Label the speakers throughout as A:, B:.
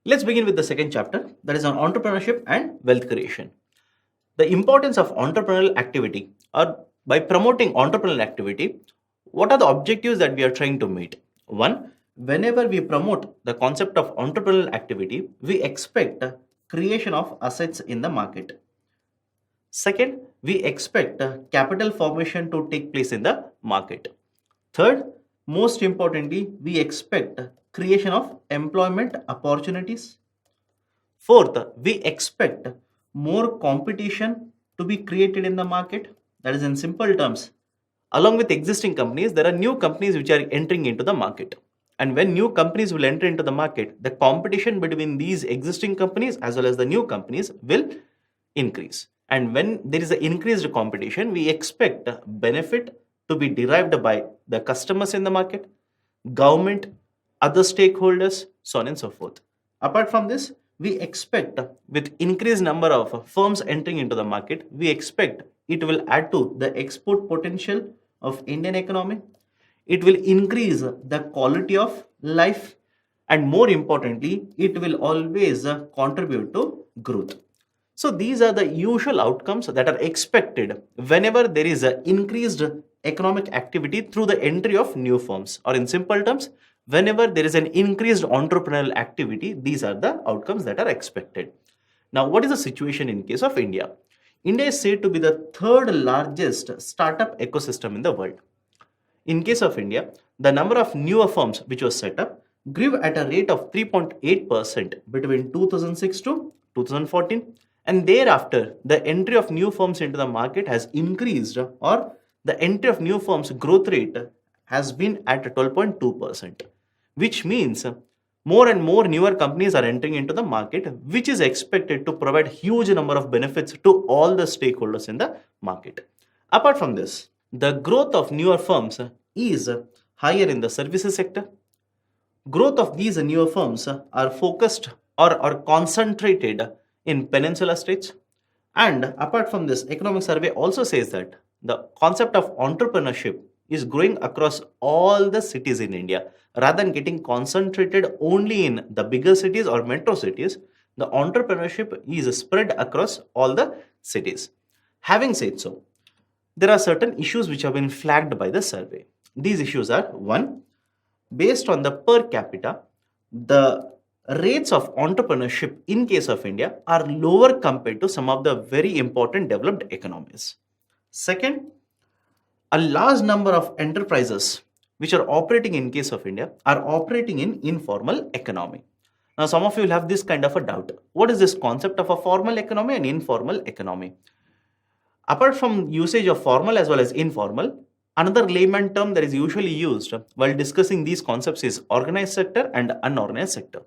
A: Let's begin with the second chapter, that is on entrepreneurship and wealth creation. The importance of entrepreneurial activity, or by promoting entrepreneurial activity, what are the objectives that we are trying to meet? One, whenever we promote the concept of entrepreneurial activity, we expect creation of assets in the market. Second, we expect capital formation to take place in the market. Third, most importantly, we expect creation of employment opportunities. Fourth, we expect more competition to be created in the market. That is, in simple terms, along with existing companies, there are new companies which are entering into the market. And when new companies will enter into the market, the competition between these existing companies as well as the new companies will increase. And when there is an increased competition, we expect benefit to be derived by the customers in the market, government, other stakeholders, so on and so forth. Apart from this, we expect with increased number of firms entering into the market, we expect it will add to the export potential of Indian economy. It will increase the quality of life, and more importantly, it will always contribute to growth. So these are the usual outcomes that are expected whenever there is an increased economic activity through the entry of new firms, or in simple terms, whenever there is an increased entrepreneurial activity, these are the outcomes that are expected. Now, what is the situation in case of India? India is said to be the third largest startup ecosystem in the world. In case of India, the number of newer firms which was set up grew at a rate of 3.8% between 2006 to 2014, and thereafter the entry of new firms into the market has increased, or the entry of new firms growth rate has been at 12.2%, which means more and more newer companies are entering into the market, which is expected to provide huge number of benefits to all the stakeholders in the market. Apart from this, the growth of newer firms is higher in the services sector. Growth of these newer firms are focused or concentrated in peninsula states. And apart from this, economic survey also says that the concept of entrepreneurship is growing across all the cities in India. Rather than getting concentrated only in the bigger cities or metro cities, the entrepreneurship is spread across all the cities. Having said so, there are certain issues which have been flagged by the survey. These issues are: one, based on the per capita, the rates of entrepreneurship in case of India are lower compared to some of the very important developed economies. Second, a large number of enterprises which are operating in case of India are operating in informal economy. Now, some of you will have this kind of a doubt. What is this concept of a formal economy and informal economy? Apart from usage of formal as well as informal, another layman term that is usually used while discussing these concepts is organized sector and unorganized sector.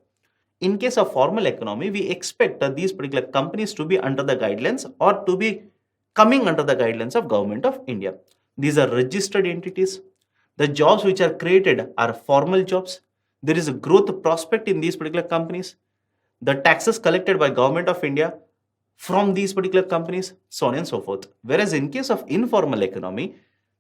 A: In case of formal economy, we expect these particular companies to be under the guidelines or to be coming under the guidelines of Government of India. These are registered entities. The jobs which are created are formal jobs. There is a growth prospect in these particular companies. The taxes collected by Government of India from these particular companies, so on and so forth. Whereas in case of informal economy,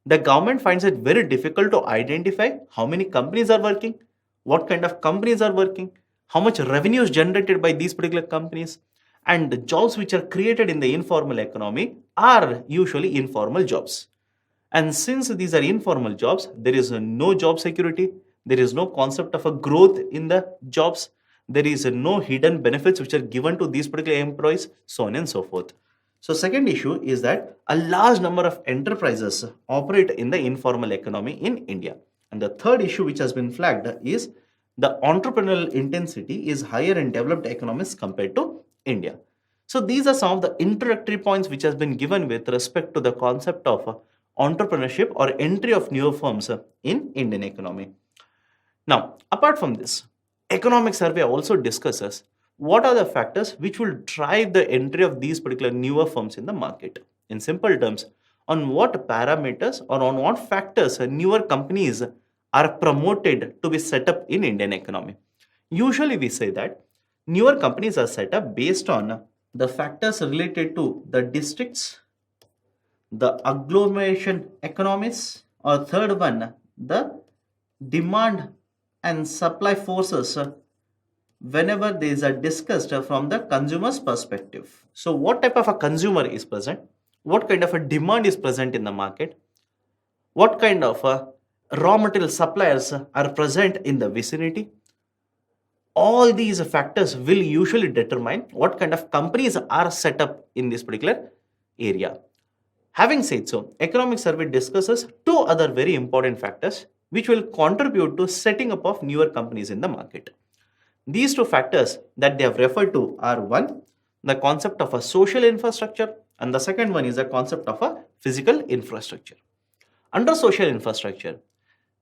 A: the government finds it very difficult to identify how many companies are working, what kind of companies are working, how much revenue is generated by these particular companies, and the jobs which are created in the informal economy are usually informal jobs. And since these are informal jobs, there is no job security, there is no concept of a growth in the jobs, there is no hidden benefits which are given to these particular employees, so on and so forth. So, second issue is that a large number of enterprises operate in the informal economy in India. And the third issue which has been flagged is the entrepreneurial intensity is higher in developed economies compared to India. So these are some of the introductory points which has been given with respect to the concept of entrepreneurship or entry of new firms in Indian economy. Now, apart from this, economic survey also discusses what are the factors which will drive the entry of these particular newer firms in the market. In simple terms, on what parameters or on what factors newer companies are promoted to be set up in Indian economy. Usually we say that newer companies are set up based on the factors related to the districts, the agglomeration economies, or third one, the demand and supply forces whenever there is a discussed from the consumer's perspective. So what type of a consumer is present? What kind of a demand is present in the market? What kind of raw material suppliers are present in the vicinity? All these factors will usually determine what kind of companies are set up in this particular area. Having said so, economic survey discusses two other very important factors which will contribute to setting up of newer companies in the market. These two factors that they have referred to are one, the concept of a social infrastructure, and the second one is the concept of a physical infrastructure. Under social infrastructure,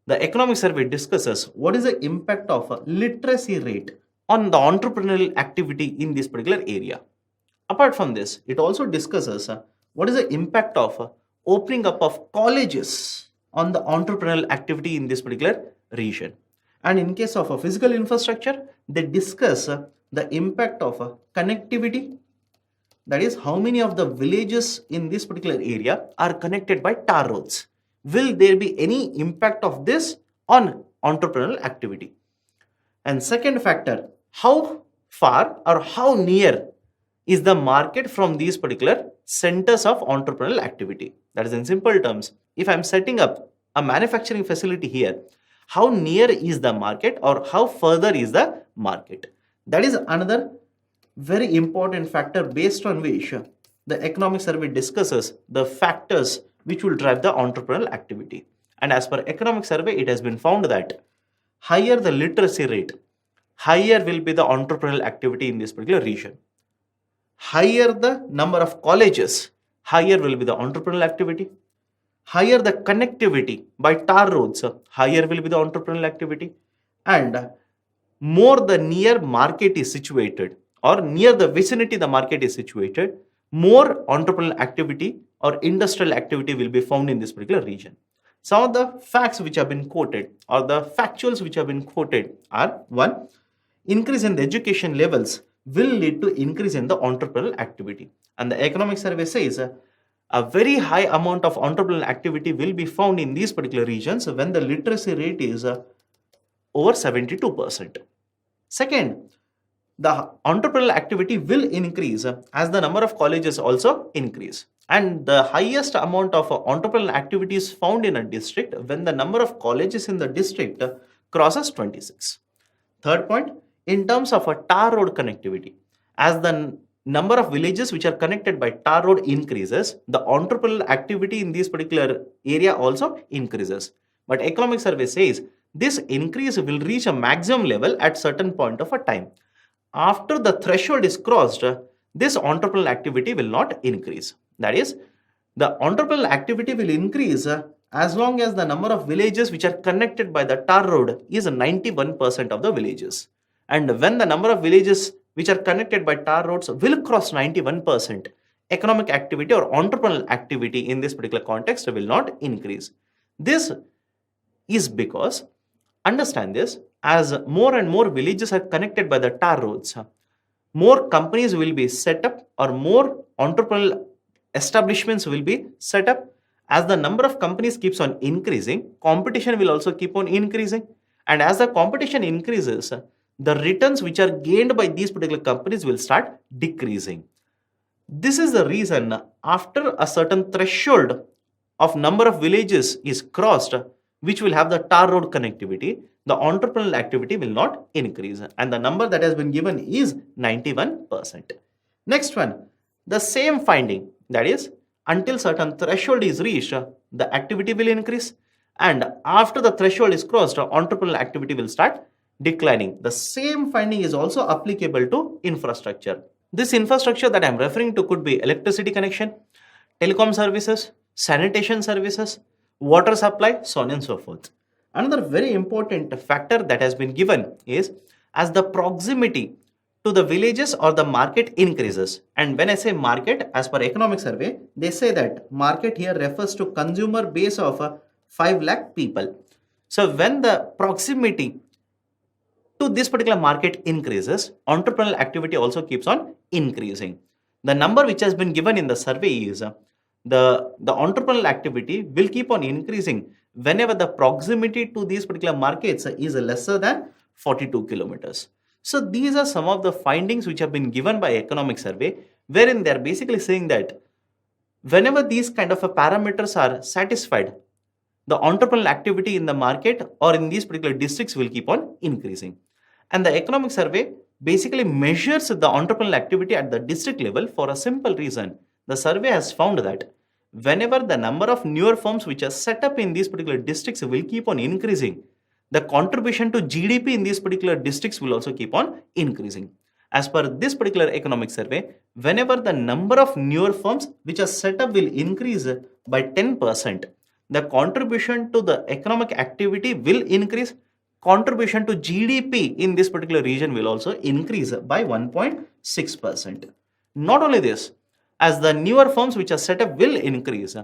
A: the economic survey discusses what is the impact of a literacy rate on the entrepreneurial activity in this particular area. Apart from this, it also discusses what is the impact of opening up of colleges on the entrepreneurial activity in this particular region. And in case of a physical infrastructure, they discuss the impact of connectivity, that is how many of the villages in this particular area are connected by tar roads. Will there be any impact of this on entrepreneurial activity? And second factor, how far or how near is the market from these particular centers of entrepreneurial activity? That is, in simple terms, if I'm setting up a manufacturing facility here, how near is the market or how further is the market? That is another very important factor based on which the economic survey discusses the factors which will drive the entrepreneurial activity. And as per economic survey, it has been found that higher the literacy rate, higher will be the entrepreneurial activity in this particular region. Higher the number of colleges, higher will be the entrepreneurial activity. Higher the connectivity by tar roads, higher will be the entrepreneurial activity. And more the near market is situated or near the vicinity the market is situated, more entrepreneurial activity or industrial activity will be found in this particular region. Some of the facts which have been quoted or the factuals which have been quoted are one, increase in the education levels will lead to increase in the entrepreneurial activity. And the economic survey says a very high amount of entrepreneurial activity will be found in these particular regions when the literacy rate is over 72%. Second, the entrepreneurial activity will increase as the number of colleges also increase. And the highest amount of entrepreneurial activity is found in a district when the number of colleges in the district crosses 26. Third point, in terms of a tar road connectivity, as the number of villages which are connected by tar road increases, the entrepreneurial activity in this particular area also increases. But economic survey says this increase will reach a maximum level at certain point of a time. After the threshold is crossed, this entrepreneurial activity will not increase. That is, the entrepreneurial activity will increase as long as the number of villages which are connected by the tar road is 91% of the villages. And when the number of villages which are connected by tar roads will cross 91%, economic activity or entrepreneurial activity in this particular context will not increase. This is because, understand this, as more and more villages are connected by the tar roads, more companies will be set up or more entrepreneurial establishments will be set up. As the number of companies keeps on increasing, competition will also keep on increasing. And as the competition increases, the returns which are gained by these particular companies will start decreasing. This is the reason after a certain threshold of number of villages is crossed, which will have the tar road connectivity, the entrepreneurial activity will not increase. And the number that has been given is 91%. Next one, the same finding, that is, until certain threshold is reached, the activity will increase. And after the threshold is crossed, entrepreneurial activity will start declining. The same finding is also applicable to infrastructure. This infrastructure that I am referring to could be electricity connection, telecom services, sanitation services, water supply, so on and so forth. Another very important factor that has been given is as the proximity to the villages or the market increases. And when I say market, as per economic survey, they say that market here refers to consumer base of 5 lakh people. So when the proximity to this particular market increases, entrepreneurial activity also keeps on increasing. The number which has been given in the survey is the entrepreneurial activity will keep on increasing whenever the proximity to these particular markets is lesser than 42 kilometers. So these are some of the findings which have been given by economic survey, wherein they are basically saying that whenever these kind of parameters are satisfied, the entrepreneurial activity in the market or in these particular districts will keep on increasing. And the economic survey basically measures the entrepreneurial activity at the district level for a simple reason. The survey has found that whenever the number of newer firms which are set up in these particular districts will keep on increasing, the contribution to GDP in these particular districts will also keep on increasing. As per this particular economic survey, whenever the number of newer firms which are set up will increase by 10%, the contribution to the economic activity will increase. Contribution to GDP in this particular region will also increase by 1.6%. Not only this, as the newer firms which are set up will increase,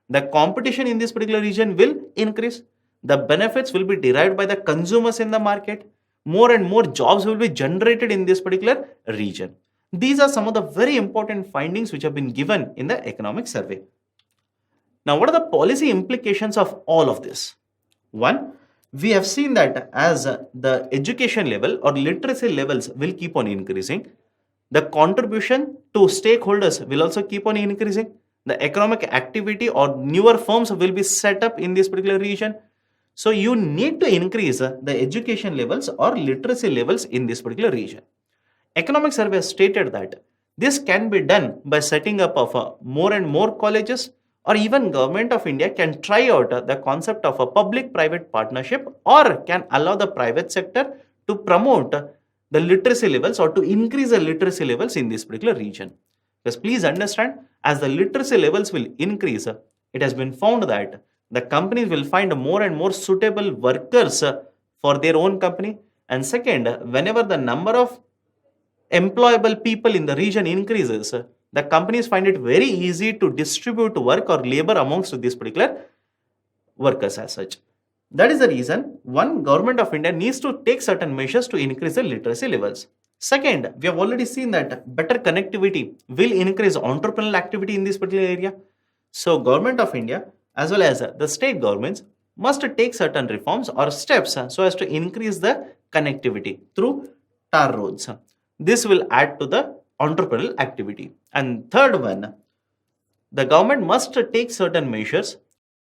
A: the competition in this particular region will increase. The benefits will be derived by the consumers in the market. More and more jobs will be generated in this particular region. These are some of the very important findings which have been given in the economic survey. Now, what are the policy implications of all of this? One, we have seen that as the education level or literacy levels will keep on increasing, the contribution to stakeholders will also keep on increasing. The economic activity or newer firms will be set up in this particular region. So you need to increase the education levels or literacy levels in this particular region. Economic survey stated that this can be done by setting up of more and more colleges, or even government of India can try out the concept of a public-private partnership, or can allow the private sector to promote the literacy levels or to increase the literacy levels in this particular region. Because please understand, as the literacy levels will increase, it has been found that the companies will find more and more suitable workers for their own company. And second, whenever the number of employable people in the region increases, the companies find it very easy to distribute work or labor amongst these particular workers as such. That is the reason one, government of India needs to take certain measures to increase the literacy levels. Second, we have already seen that better connectivity will increase entrepreneurial activity in this particular area. So government of India as well as the state governments must take certain reforms or steps so as to increase the connectivity through tar roads. This will add to the entrepreneurial activity. And third one, the government must take certain measures